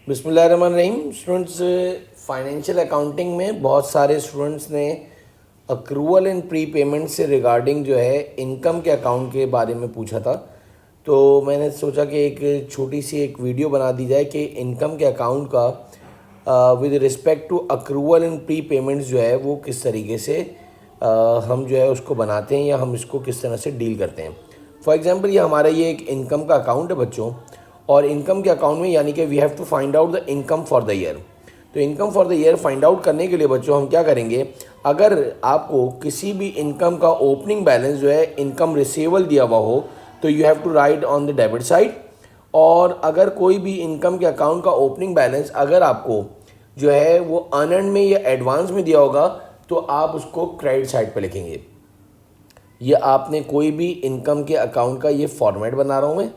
बिस्मिल्लाहिर्रहमानिर्रहीम। Students, financial accounting में बहुत सारे स्टूडेंट्स ने अक्रूवल एंड प्री पेमेंट से रिगार्डिंग जो है इनकम के अकाउंट के बारे में पूछा था। तो मैंने सोचा कि एक छोटी सी एक वीडियो बना दी जाए कि इनकम के अकाउंट का with respect to accrual and prepayments जो है वो किस तरीके से हम जो है उसको बनाते हैं या हम इसको किस तरह से डील करते हैं। फॉर एग्ज़ाम्पल, ये हमारा ये एक इनकम का अकाउंट है बच्चों, और इनकम के अकाउंट में यानी कि we have to find out the income for the year. तो income for the year find out करने के लिए बच्चों हम क्या करेंगे, अगर आपको किसी भी इनकम का ओपनिंग बैलेंस जो है इनकम रिसीवेबल दिया हुआ हो तो you have to write on the debit side. और अगर कोई भी इनकम के अकाउंट का ओपनिंग बैलेंस अगर आपको जो है वो अनअर्न्ड में या एडवांस में दिया होगा तो आप उसको क्रेडिट साइड पे लिखेंगे। ये आपने कोई भी इनकम के अकाउंट का ये फॉर्मेट बना रहा हूँ मैं,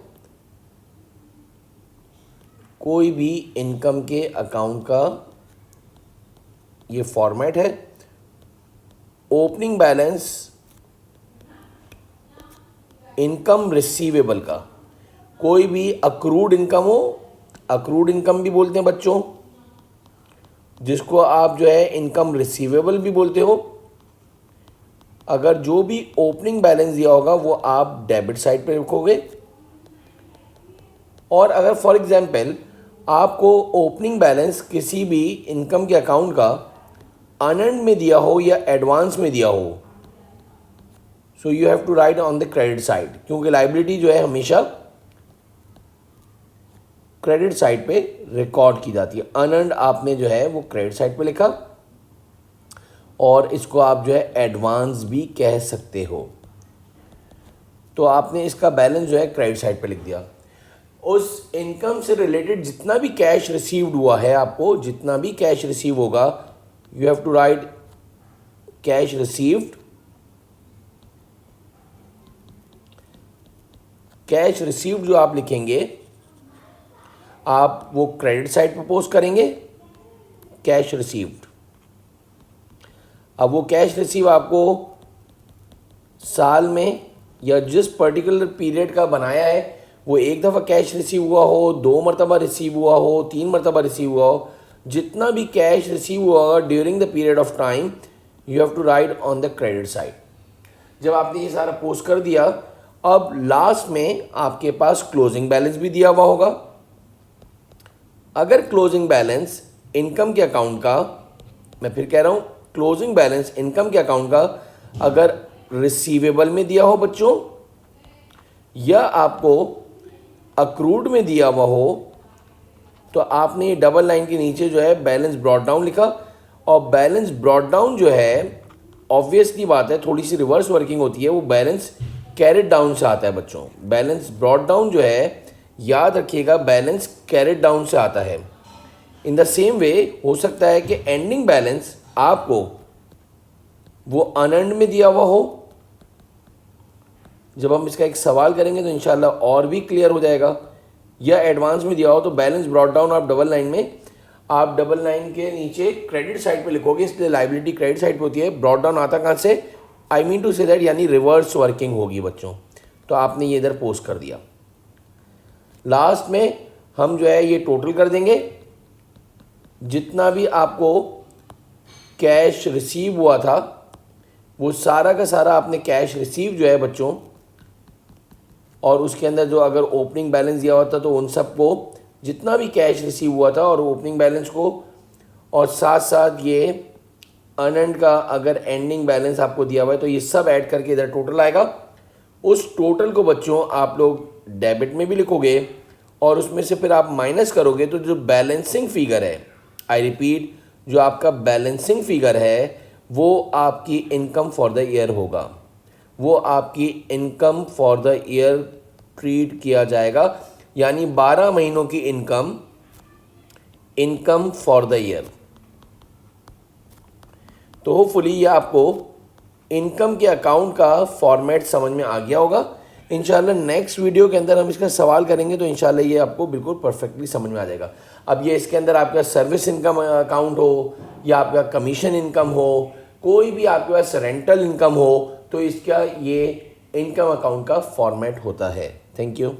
कोई भी इनकम के अकाउंट का ये फॉर्मेट है। ओपनिंग बैलेंस इनकम रिसीवेबल का, कोई भी अक्रूड इनकम हो, अक्रूड इनकम भी बोलते हैं बच्चों, जिसको आप जो है इनकम रिसीवेबल भी बोलते हो। अगर जो भी ओपनिंग बैलेंस दिया होगा वो आप डेबिट साइड पे रखोगे। और अगर फॉर एग्जांपल आपको ओपनिंग बैलेंस किसी भी इनकम के अकाउंट का अनअर्न्ड में दिया हो या एडवांस में दिया हो, so you have to write on the credit side, क्योंकि लाइबिलिटी जो है हमेशा क्रेडिट साइड पे रिकॉर्ड की जाती है। अनअर्न्ड आपने जो है वो क्रेडिट साइड पे लिखा, और इसको आप जो है एडवांस भी कह सकते हो। तो आपने इसका बैलेंस जो है क्रेडिट साइड पे लिख दिया। उस इनकम से रिलेटेड जितना भी कैश रिसीव्ड हुआ है, आपको जितना भी कैश रिसीव होगा, you have to write cash received. Cash received जो आप लिखेंगे आप वो क्रेडिट साइड पे पोस्ट करेंगे, कैश रिसीव्ड। अब वो कैश रिसीव आपको साल में या जिस पर्टिकुलर पीरियड का बनाया है वो एक दफ़ा कैश रिसीव हुआ हो, 2 मरतबा रिसीव हुआ हो, 3 मरतबा रिसीव हुआ हो, जितना भी कैश रिसीव हुआ during the period of time you have to write on the credit side. जब आपने ये सारा पोस्ट कर दिया, अब लास्ट में आपके पास क्लोजिंग बैलेंस भी दिया हुआ होगा। अगर क्लोजिंग बैलेंस इनकम के अकाउंट का, मैं फिर कह रहा हूँ, क्लोजिंग बैलेंस इनकम के अकाउंट का अगर रिसीवेबल में दिया हो बच्चों, या आपको अक्रूड में दिया हुआ हो, तो आपने ये डबल लाइन के नीचे जो है बैलेंस ब्रॉट डाउन लिखा। और बैलेंस ब्रॉट डाउन जो है ऑब्वियसली बात है थोड़ी सी रिवर्स वर्किंग होती है, वो बैलेंस कैरेट डाउन से आता है बच्चों। बैलेंस ब्रॉट डाउन जो है याद रखिएगा बैलेंस कैरेट डाउन से आता है। इन द सेम वे हो सकता है कि एंडिंग बैलेंस आपको वो अनअर्न्ड में दिया हुआ हो। जब हम इसका एक सवाल करेंगे तो इंशाल्लाह और भी क्लियर हो जाएगा। या एडवांस में दिया हो तो बैलेंस ब्रॉट डाउन आप डबल लाइन में, आप डबल लाइन के नीचे क्रेडिट साइड पे लिखोगे, इसलिए लाइबिलिटी क्रेडिट साइड पे होती है। ब्रॉट डाउन आता कहाँ से, I mean to say that यानी रिवर्स वर्किंग होगी बच्चों। तो आपने ये इधर पोस्ट कर दिया। लास्ट में हम जो है ये टोटल कर देंगे, जितना भी आपको कैश रिसीव हुआ था वो सारा का सारा आपने कैश रिसीव जो है बच्चों, और उसके अंदर जो अगर ओपनिंग बैलेंस दिया हुआ था तो उन सबको जितना भी कैश रिसीव हुआ था और ओपनिंग बैलेंस को, और साथ साथ ये अनअर्न्ड का अगर एंडिंग बैलेंस आपको दिया हुआ है तो ये सब ऐड करके इधर टोटल आएगा। उस टोटल को बच्चों आप लोग डेबिट में भी लिखोगे और उसमें से फिर आप माइनस करोगे तो जो बैलेंसिंग फिगर है, आई रिपीट, जो आपका बैलेंसिंग फिगर है वो आपकी इनकम फॉर द ईयर होगा। वो आपकी income for the year treat किया जाएगा, यानी 12 महीनों की income, income for the year. तो होपफुली ये आपको इनकम के अकाउंट का फॉर्मेट समझ में आ गया होगा। इंशाल्लाह नेक्स्ट वीडियो के अंदर हम इसका सवाल करेंगे तो इंशाल्लाह ये आपको बिल्कुल परफेक्टली समझ में आ जाएगा। अब ये इसके अंदर आपका सर्विस इनकम अकाउंट हो या आपका कमीशन इनकम हो, कोई भी आपके पास रेंटल इनकम हो, तो इसका ये इनकम अकाउंट का फॉर्मेट होता है। Thank you.